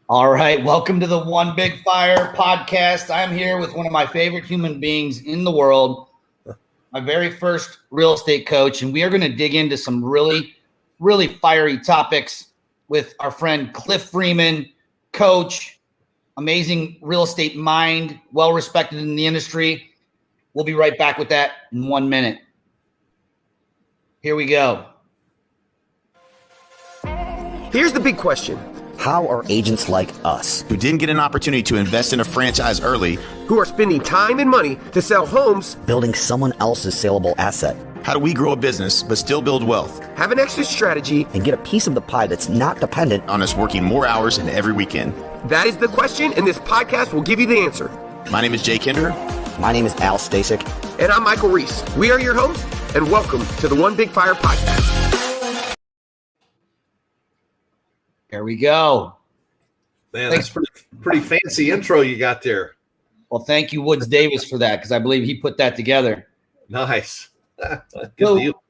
All right, welcome to the One Big Fire podcast. I'm here with one of my favorite human beings in the world, my very first real estate coach, and we are going to dig into some really, really fiery topics with our friend CliffFreeman, coach, amazing real estate mind, well respected in the industry. We'll be right back with that in 1 minute. Here we go. Here's the big question. How are agents like us, who didn't get an opportunity to invest in a franchise early, who are spending time and money to sell homes, building someone else's saleable asset? How do we grow a business but still build wealth? Have an exit strategy, and get a piece of the pie that's not dependent on us working more hours and every weekend? That is the question, and this podcast will give you the answer. My name is Jay Kinder. My name is Al Stasek. And I'm Michael Reese. We are your hosts, and welcome to the One Big Fire podcast. There we go. Man, that's pretty fancy intro you got there. Well, thank you, Woods Davis, for that, because I believe he put that together. Nice. Good So, deal.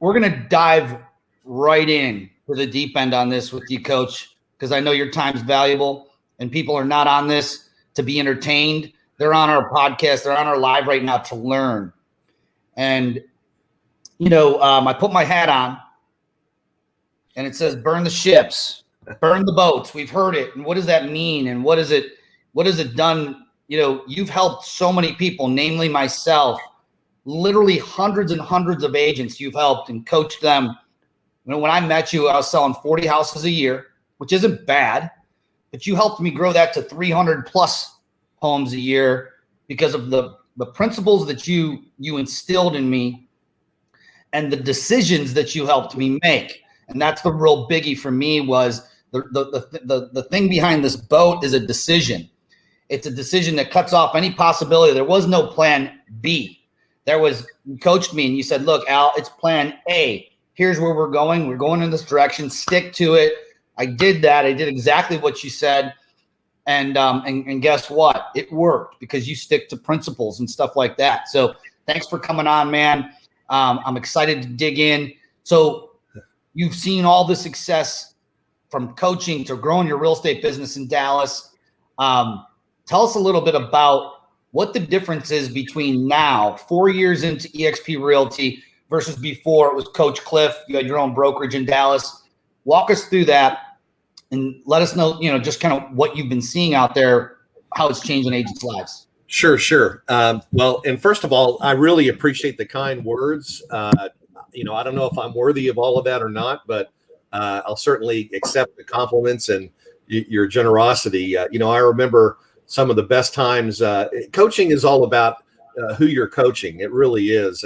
we're going to dive right in to the deep end on this with you, Coach, because I know your time's valuable, and people are not on this to be entertained. They're on our podcast. They're on our live right now to learn. And, I put my hat on, and it says, burn the ships. Burn the boats. We've heard it. And what does that mean? And what has it done? You've helped so many people, namely myself, literally hundreds and hundreds of agents you've helped and coached them. When I met you, I was selling 40 houses a year, which isn't bad, but you helped me grow that to 300 plus homes a year because of the principles that you instilled in me and the decisions that you helped me make. And that's the real biggie for me was the thing behind this boat is a decision. It's a decision that cuts off any possibility. There was no plan B. You coached me and you said, look, Al, it's plan A. Here's where we're going. We're going in this direction. Stick to it. I did that. I did exactly what you said. And guess what? It worked because you stick to principles and stuff like that. So thanks for coming on, man. I'm excited to dig in. So you've seen all the success from coaching to growing your real estate business in Dallas. Tell us a little bit about what the difference is between now, 4 years into eXp Realty versus before it was Coach Cliff. You had your own brokerage in Dallas. Walk us through that and let us know, just kind of what you've been seeing out there, how it's changing agents' lives. Sure. Well, and first of all, I really appreciate the kind words. I don't know if I'm worthy of all of that or not, but I'll certainly accept the compliments and your generosity. I remember some of the best times. Coaching is all about who you're coaching. It really is.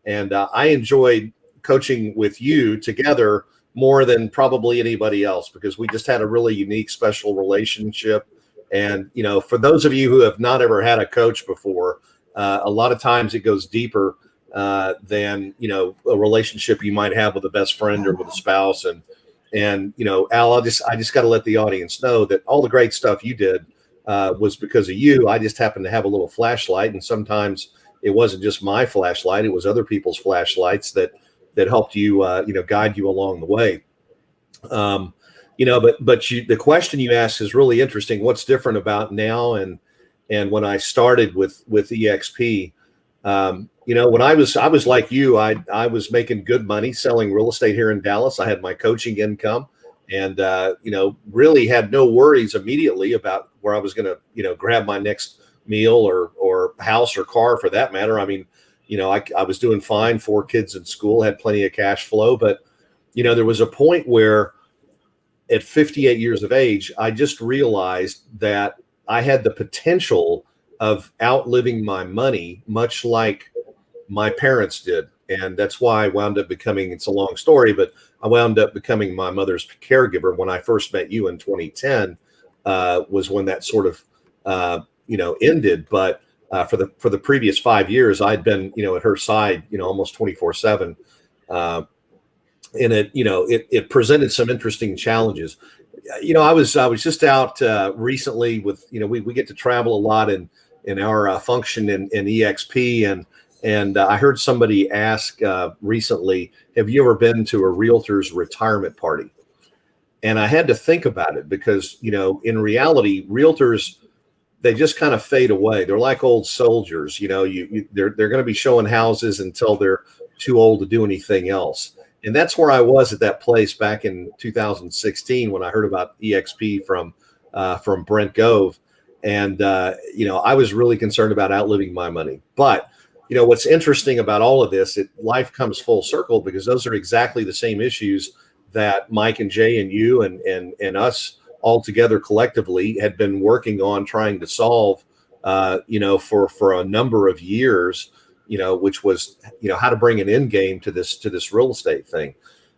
And I enjoyed coaching with you together more than probably anybody else because we just had a really unique, special relationship. And, for those of you who have not ever had a coach before, a lot of times it goes deeper than a relationship you might have with a best friend or with a spouse. And Al, I just got to let the audience know that all the great stuff you did was because of you. I just happened to have a little flashlight, and sometimes it wasn't just my flashlight; it was other people's flashlights that helped you guide you along the way. But the question you asked is really interesting. What's different about now and when I started with eXp? When I was like you, I was making good money selling real estate here in Dallas. I had my coaching income and, really had no worries immediately about where I was going to, grab my next meal or house or car for that matter. I mean, I was doing fine, 4 kids in school, had plenty of cash flow, but, there was a point where at 58 years of age, I just realized that I had the potential of outliving my money, much like my parents did. And that's why I wound up becoming, it's a long story, but I wound up becoming my mother's caregiver when I first met you in 2010, was when that sort of, ended. But for the previous 5 years, I'd been, at her side, almost 24/7. And it presented some interesting challenges. I was just out recently with, we get to travel a lot in our function in eXp, and I heard somebody ask recently, have you ever been to a realtor's retirement party? And I had to think about it because, in reality, realtors, they just kind of fade away. They're like old soldiers. They're going to be showing houses until they're too old to do anything else. And that's where I was at that place back in 2016 when I heard about eXp from Brent Gove. And, I was really concerned about outliving my money. But, what's interesting about all of this, life comes full circle because those are exactly the same issues that Mike and Jay and you and us all together collectively had been working on trying to solve, for a number of years, which was, how to bring an end game to this real estate thing.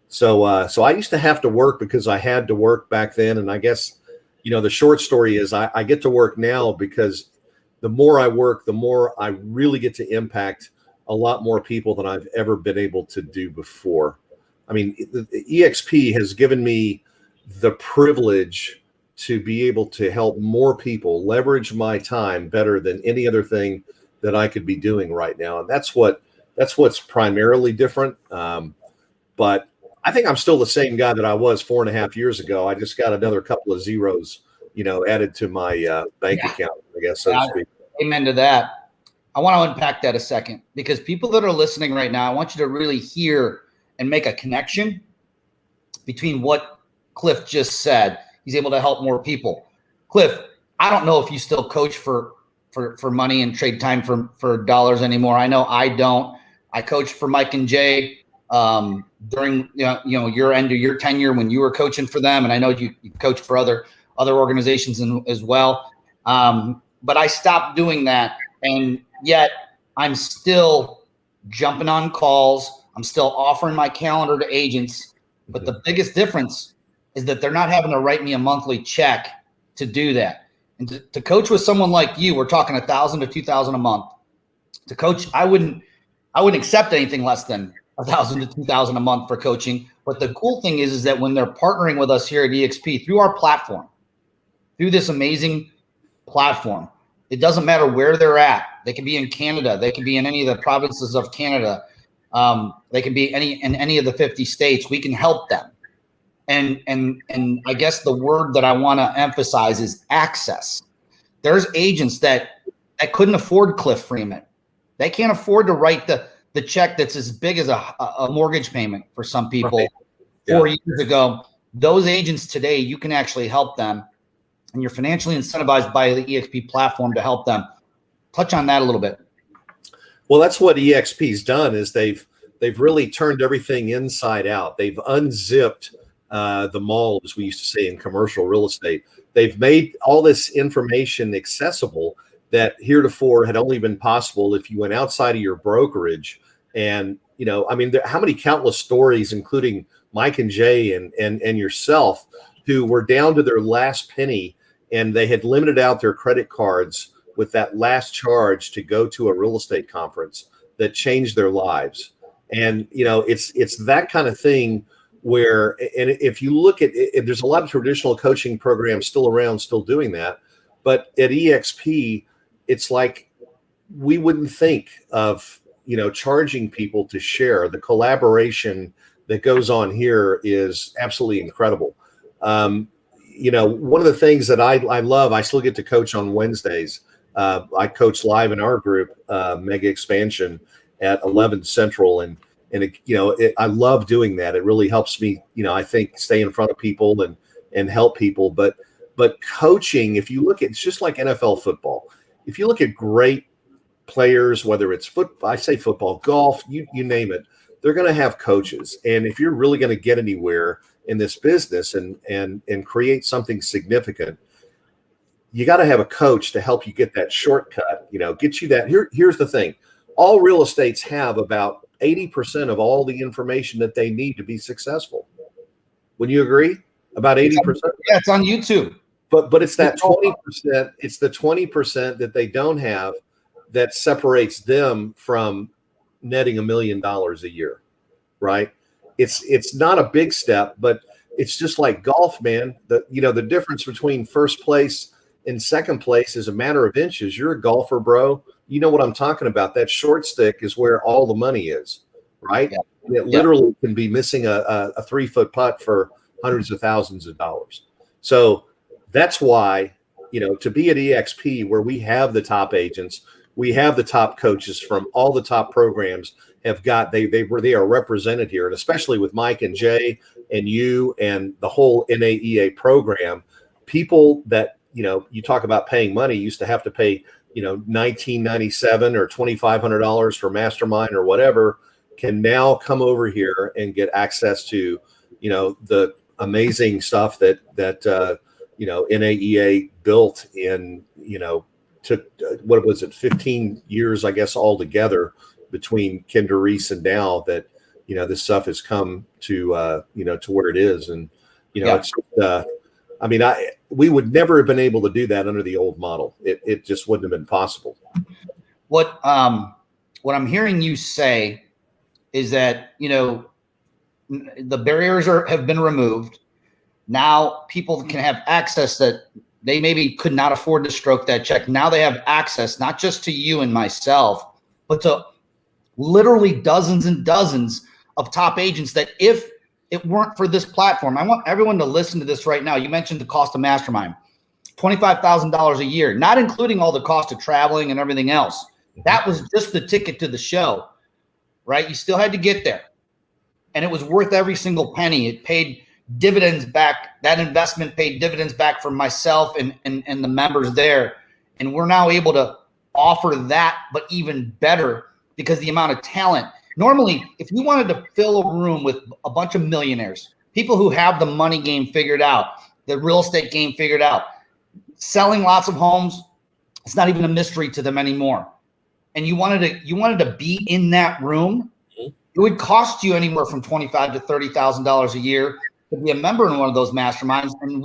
So I used to have to work because I had to work back then. And I guess, the short story is I get to work now because the more I work, the more I really get to impact a lot more people than I've ever been able to do before. I mean, the eXp has given me the privilege to be able to help more people leverage my time better than any other thing that I could be doing right now. And that's what's primarily different. But I think I'm still the same guy that I was 4.5 years ago. I just got another couple of zeros, added to my bank account, I guess, so to speak. Amen to that. I want to unpack that a second because people that are listening right now, I want you to really hear and make a connection between what Cliff just said. He's able to help more people. Cliff, I don't know if you still coach for money and trade time for dollars anymore. I know I don't. I coached for Mike and Jay during your end of your tenure when you were coaching for them, and I know you coach for other organizations as well. But I stopped doing that, and yet I'm still jumping on calls. I'm still offering my calendar to agents, but the biggest difference is that they're not having to write me a monthly check to do that. And to coach with someone like you, we're talking $1,000 to $2,000 a month. To coach, I wouldn't accept anything less than $1,000 to $2,000 a month for coaching. But the cool thing is that when they're partnering with us here at eXp through our platform, through this amazing platform, it doesn't matter where they're at. They can be in Canada. They can be in any of the provinces of Canada. They can be in any of the 50 states. We can help them. And I guess the word that I want to emphasize is access. There's agents that couldn't afford CliffFreeman. They can't afford to write the check that's as big as a mortgage payment for some people. Right. Yeah. 4 years ago. Those agents today, you can actually help them, and you're financially incentivized by the eXp platform to help them. Touch on that a little bit. Well, that's what eXp's done is they've really turned everything inside out. They've unzipped the mall, as we used to say in commercial real estate. They've made all this information accessible that heretofore had only been possible if you went outside of your brokerage. And, how many countless stories, including Mike and Jay and yourself, who were down to their last penny and they had limited out their credit cards with that last charge to go to a real estate conference that changed their lives. And, it's that kind of thing where, and if you look at it, there's a lot of traditional coaching programs still around, still doing that. But at eXp, it's like we wouldn't think of, charging people to share. The collaboration that goes on here is absolutely incredible. One of the things that I love, I still get to coach on Wednesdays. I coach live in our group, Mega Expansion at 11 Central. And I love doing that. It really helps me, I think, stay in front of people and help people. But coaching, if you look at, it's just like NFL football. If you look at great players, whether it's football, golf, you name it, they're going to have coaches. And if you're really going to get anywhere in this business and create something significant, you got to have a coach to help you get that shortcut, get you that. Here's the thing. All real estates have about 80% of all the information that they need to be successful. Would you agree? About 80%? Yeah, it's on YouTube. But it's that 20%, it's the 20% that they don't have that separates them from netting $1 million a year, right? It's not a big step, but it's just like golf, man. The difference between first place and second place is a matter of inches. You're a golfer, bro. You know what I'm talking about. That short stick is where all the money is, right? Yeah. It literally can be missing a 3-foot putt for hundreds of thousands of dollars. So that's why, to be at eXp, where we have the top agents, we have the top coaches from all the top programs they are represented here. And especially with Mike and Jay and you and the whole NAEA program, people that, you talk about paying money, used to have to pay, $19.97 or $2,500 for mastermind or whatever, can now come over here and get access to, the amazing stuff that NAEA built in, took, what was it, 15 years, I guess, altogether between Kinder Reese and now that, this stuff has come to, to where it is. And, it's, we would never have been able to do that under the old model. It just wouldn't have been possible. What I'm hearing you say is that, the barriers have been removed. Now people can have access that they maybe could not afford to stroke that check. Now they have access, not just to you and myself, but to literally dozens and dozens of top agents that if it weren't for this platform, I want everyone to listen to this right now. You mentioned the cost of mastermind, $25,000 a year, not including all the cost of traveling and everything else. That was just the ticket to the show, right? You still had to get there. And it was worth every single penny. It paid dividends back. That investment paid dividends back for myself and the members there. And we're now able to offer that, but even better because the amount of talent. Normally, if you wanted to fill a room with a bunch of millionaires, people who have the money game figured out, the real estate game figured out, selling lots of homes, it's not even a mystery to them anymore. And you wanted to be in that room, it would cost you anywhere from $25,000 to $30,000 a year to be a member in one of those masterminds. And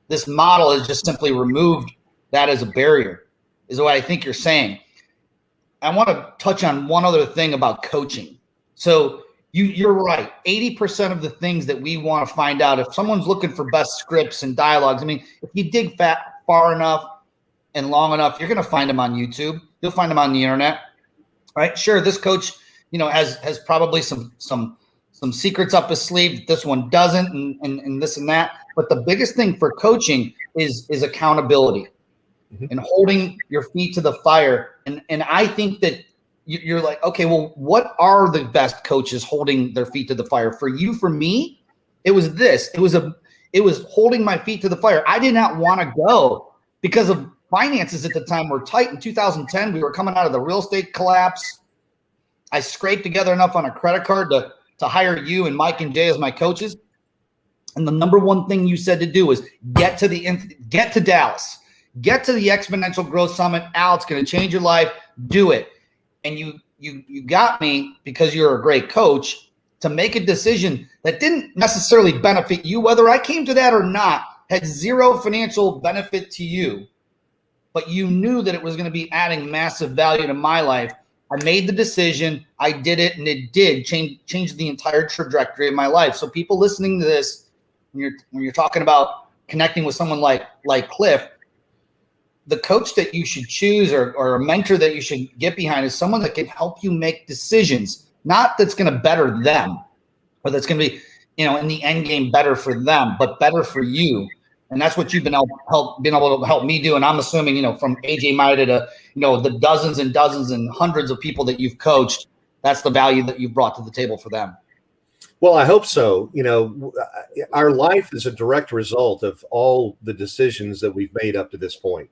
this model has just simply removed that as a barrier, is what I think you're saying. I want to touch on one other thing about coaching. So you're right. 80% of the things that we want to find out, if someone's looking for best scripts and dialogues, if you dig far enough and long enough, you're going to find them on YouTube. You'll find them on the internet, right? Sure, this coach, has probably some secrets up his sleeve. This one doesn't, and this and that. But the biggest thing for coaching is accountability and holding your feet to the fire. And I think that you're like, okay, well, what are the best coaches holding their feet to the fire? For you, for me, it was this. It was holding my feet to the fire. I did not want to go because of finances at the time were tight. In 2010, we were coming out of the real estate collapse. I scraped together enough on a credit card to hire you and Mike and Jay as my coaches. And the number one thing you said to do was get to Dallas, get to the Exponential Growth Summit. Al, it's going to change your life. Do it. And you got me because you're a great coach to make a decision that didn't necessarily benefit you, whether I came to that or not, had zero financial benefit to you, but you knew that it was going to be adding massive value to my life. I made the decision, I did it, and it did change the entire trajectory of my life. So people listening to this, when you're talking about connecting with someone like Cliff, the coach that you should choose or a mentor that you should get behind is someone that can help you make decisions, not that's going to better them or that's going to be, in the end game better for them, but better for you. And that's what you've been able to help me do. And I'm assuming, from AJ Maida to, the dozens and dozens and hundreds of people that you've coached, that's the value that you've brought to the table for them. Well, I hope so. Our life is a direct result of all the decisions that we've made up to this point.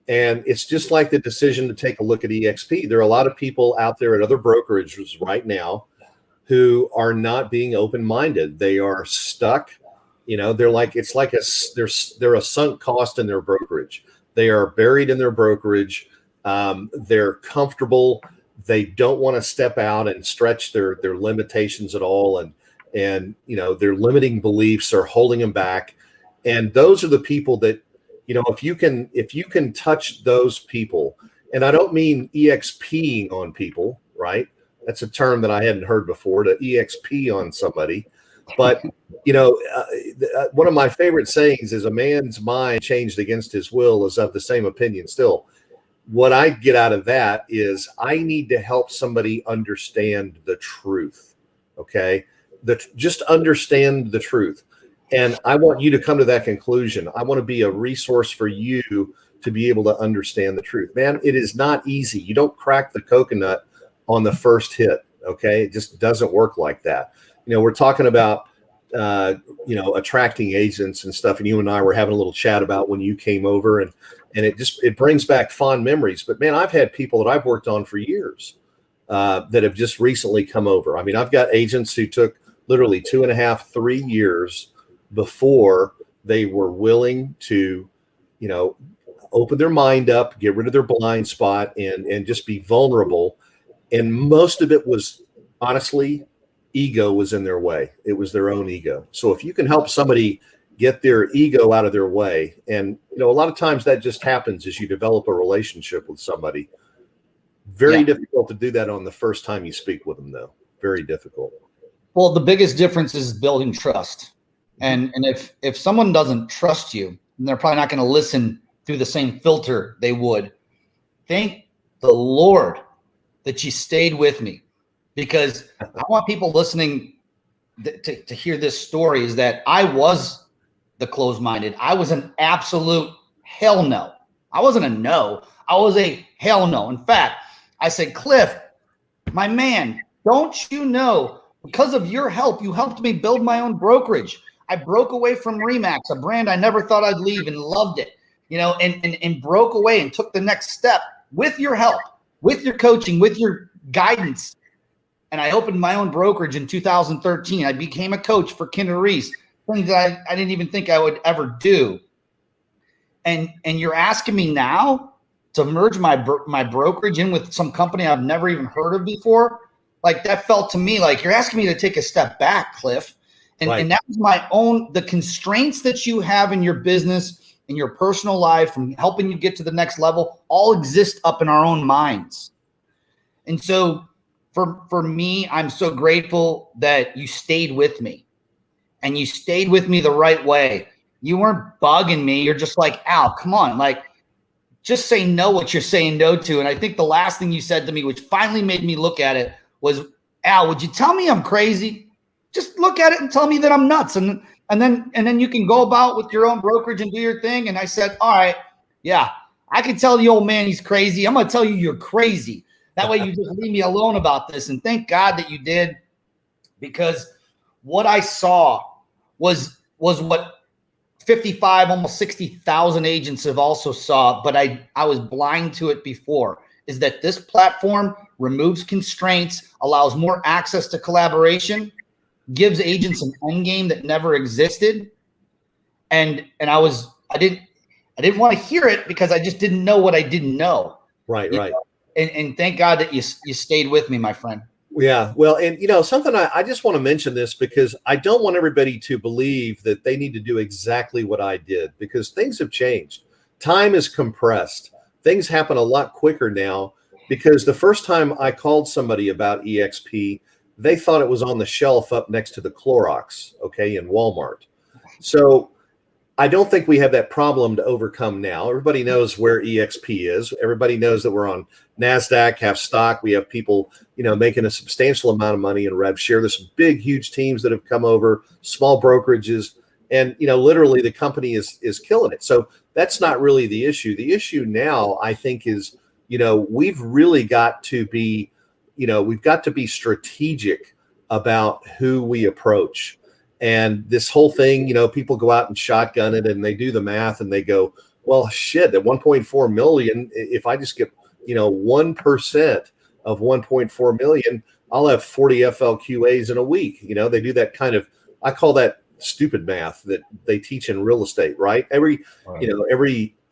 And it's just like the decision to take a look at eXp. There are a lot of people out there at other brokerages right now who are not being open-minded. They are stuck. They're like, they're a sunk cost in their brokerage. They are buried in their brokerage. They're comfortable. They don't want to step out and stretch their limitations at all. And their limiting beliefs are holding them back. And those are the people that, if you can touch those people, and I don't mean EXPing on people, right? That's a term that I hadn't heard before, to EXP on somebody. But, one of my favorite sayings is a man's mind changed against his will is of the same opinion still. What I get out of that is I need to help somebody understand the truth. Okay. just understand the truth. And I want you to come to that conclusion. I want to be a resource for you to be able to understand the truth. Man, it is not easy. You don't crack the coconut on the first hit. Okay. It just doesn't work like that. We're talking about, attracting agents and stuff. And you and I were having a little chat about when you came over, and it brings back fond memories. But man, I've had people that I've worked on for years that have just recently come over. I mean, I've got agents who took literally 2.5, 3 years before they were willing to, open their mind up, get rid of their blind spot, and just be vulnerable. And most of it was, honestly, ego was in their way. It was their own ego. So if you can help somebody get their ego out of their way, and a lot of times that just happens as you develop a relationship with somebody. Very difficult to do that on the first time you speak with them, though. Very difficult. Well, the biggest difference is building trust. And if someone doesn't trust you, then they're probably not going to listen through the same filter they would. Thank the Lord that you stayed with me, because I want people listening to hear this story, is that I was the closed-minded. I was an absolute hell no. I wasn't a no. I was a hell no. In fact, I said, Cliff, my man, don't you know, because of your help, you helped me build my own brokerage. I broke away from Remax, a brand I never thought I'd leave, and loved it, and broke away and took the next step with your help, with your coaching, with your guidance. And I opened my own brokerage in 2013. I became a coach for Kinder Reese, things that I didn't even think I would ever do. And you're asking me now to merge my brokerage in with some company I've never even heard of before? Like, that felt to me like you're asking me to take a step back, Cliff. And that was the constraints that you have in your business, in your personal life, from helping you get to the next level, all exist up in our own minds. And so for me, I'm so grateful that you stayed with me, and you stayed with me the right way. You weren't bugging me. You're just like, Al, come on, like, just say no what you're saying no to. And I think the last thing you said to me, which finally made me look at it, was, Al, would you tell me I'm crazy? Just look at it and tell me that I'm nuts. And then you can go about with your own brokerage and do your thing. And I said, all right, yeah, I can tell the old man he's crazy. I'm going to tell you you're crazy. That way you just leave me alone about this. And thank God that you did, because what I saw was what 55, almost 60,000 agents have also saw, but I was blind to it before, is that this platform removes constraints, allows more access to collaboration, gives agents an end game that never existed. And I didn't want to hear it, because I just didn't know what I didn't know. Right. And thank God that you stayed with me, my friend. Yeah. Well, and something I just want to mention this, because I don't want everybody to believe that they need to do exactly what I did, because things have changed. Time is compressed. Things happen a lot quicker now, because the first time I called somebody about eXp, they thought it was on the shelf up next to the Clorox, in Walmart. So I don't think we have that problem to overcome now. Everybody knows where eXp is. Everybody knows that we're on NASDAQ, have stock. We have people, making a substantial amount of money in rev share. There's some big, huge teams that have come over, small brokerages, and, literally the company is killing it. So that's not really the issue. The issue now, I think, is, we've really got to be, we've got to be strategic about who we approach. And this whole thing, people go out and shotgun it, and they do the math and they go, well, shit, at 1.4 million, if I just get, 1% of 1.4 million, I'll have 40 FLQAs in a week. They do that kind of, I call that stupid math that they teach in real estate, right? Every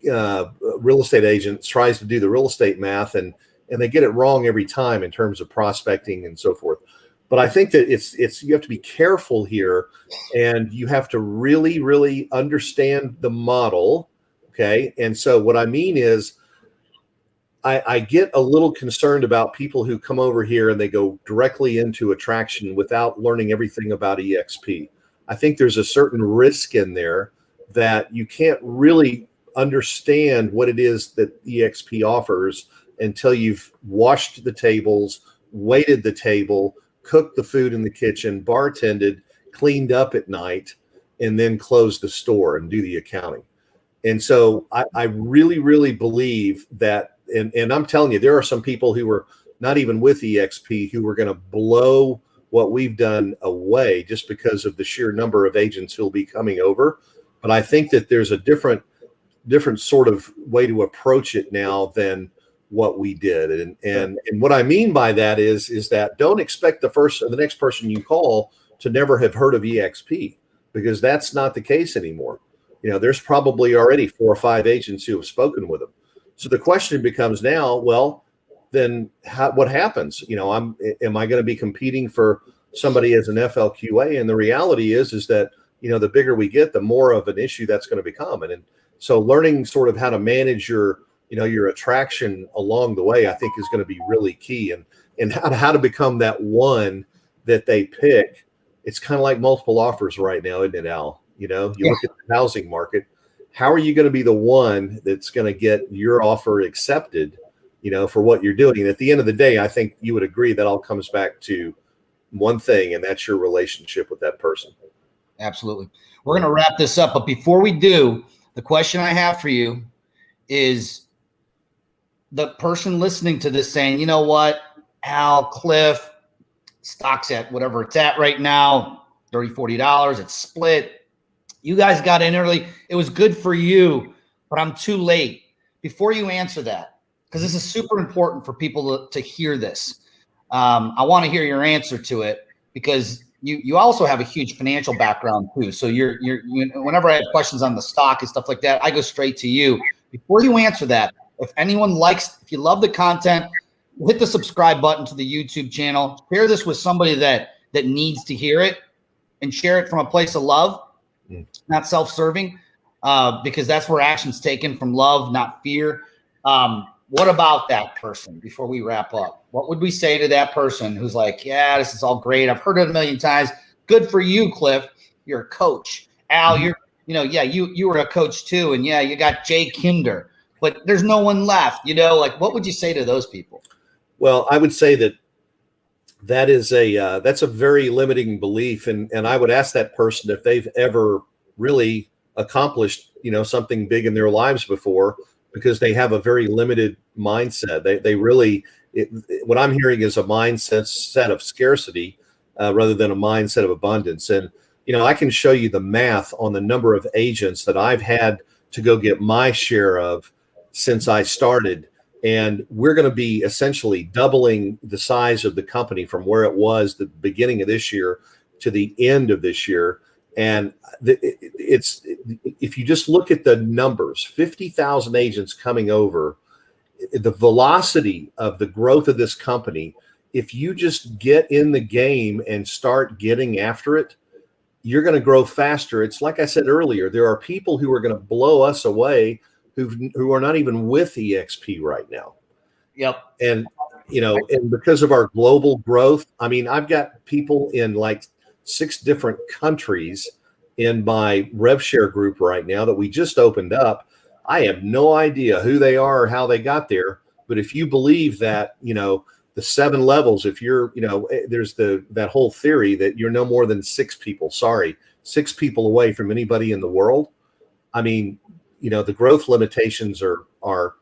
real estate agent tries to do the real estate math, and they get it wrong every time in terms of prospecting and so forth. But I think that it's you have to be careful here, and you have to really, really understand the model. Okay. And so what I mean is, I get a little concerned about people who come over here and they go directly into attraction without learning everything about eXp. I think there's a certain risk in there that you can't really understand what it is that eXp offers until you've washed the tables, waited the table, cooked the food in the kitchen, bartended, cleaned up at night, and then close the store and do the accounting. And so I really, really believe that, and I'm telling you, there are some people who were not even with eXp who were going to blow what we've done away just because of the sheer number of agents who'll be coming over. But I think that there's a different sort of way to approach it now than what we did. And what I mean by that is that don't expect the next person you call to never have heard of eXp, because that's not the case anymore. There's probably already 4 or 5 agents who have spoken with them. So the question becomes now, well, then what happens? Am I going to be competing for somebody as an FLQA? And the reality is that, the bigger we get, the more of an issue that's going to become. And so learning sort of how to manage your attraction along the way, I think is going to be really key, and how to become that one that they pick. It's kind of like multiple offers right now, isn't it, Al? You look at the housing market. How are you going to be the one that's going to get your offer accepted, for what you're doing? And at the end of the day, I think you would agree that all comes back to one thing, and that's your relationship with that person. Absolutely. We're going to wrap this up. But before we do, the question I have for you is the person listening to this saying, you know what, Al, Cliff, stock's at whatever it's at right now, $30, $40, it's split. You guys got in early. It was good for you, but I'm too late. Before you answer that, because this is super important for people to hear this, I want to hear your answer to it, because you also have a huge financial background too. So you're whenever I have questions on the stock and stuff like that, I go straight to you. Before you answer that, if you love the content, hit the subscribe button to the YouTube channel. Share this with somebody that needs to hear it, and share it from a place of love, not self-serving, because that's where action's taken, from love, not fear. What about that person before we wrap up? What would we say to that person who's like, yeah, this is all great, I've heard it a million times. Good for you, Cliff. You're a coach. Al, you were a coach too. And yeah, you got Jay Kinder, but there's no one left, what would you say to those people? Well, I would say that is that's a very limiting belief. And I would ask that person if they've ever really accomplished, something big in their lives before, because they have a very limited mindset. They really, what I'm hearing is a mindset of scarcity rather than a mindset of abundance. And, I can show you the math on the number of agents that I've had to go get my share of since I started. And we're going to be essentially doubling the size of the company from where it was the beginning of this year to the end of this year. And if you just look at the numbers, 50,000 agents coming over, the velocity of the growth of this company, if you just get in the game and start getting after it, you're going to grow faster. It's like I said earlier, there are people who are going to blow us away who are not even with eXp right now. Yep. And, and because of our global growth, I mean, I've got people in like 6 different countries in my RevShare group right now that we just opened up. I have no idea who they are or how they got there. But if you believe that, the 7 levels, if you're, there's that whole theory that you're no more than 6 people away from anybody in the world. I mean, the growth limitations are,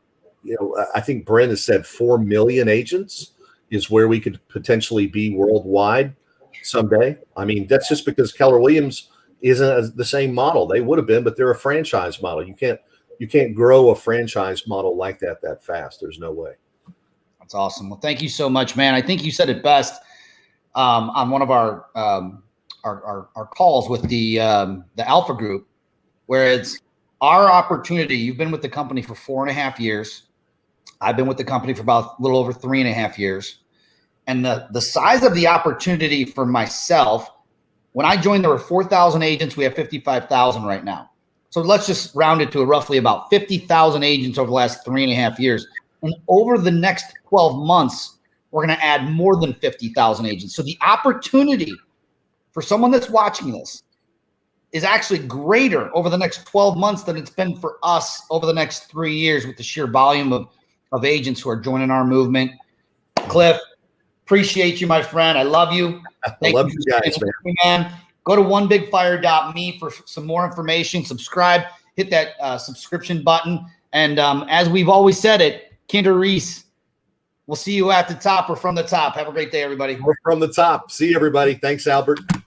I think Brent has said 4 million agents is where we could potentially be worldwide someday. I mean, that's just because Keller Williams isn't the same model. They would have been, but they're a franchise model. You can't grow a franchise model like that fast. There's no way. That's awesome. Well, thank you so much, man. I think you said it best on one of our calls with the Alpha Group, where it's our opportunity. You've been with the company for 4.5 years. I've been with the company for about a little over 3.5 years. And the size of the opportunity for myself, when I joined, there were 4,000 agents. We have 55,000 right now. So let's just round it to roughly about 50,000 agents over the last 3.5 years. And over the next 12 months, we're going to add more than 50,000 agents. So the opportunity for someone that's watching this is actually greater over the next 12 months than it's been for us over the next 3 years, with the sheer volume of agents who are joining our movement. Cliff, Appreciate you, my friend. I love you. I love you guys, man. Go to onebigfire.me for some more information. Subscribe. Hit that subscription button. And as we've always said it, Kinder Reese, we'll see you at the top or from the top. Have a great day, everybody. We're from the top. See you, everybody. Thanks, Albert.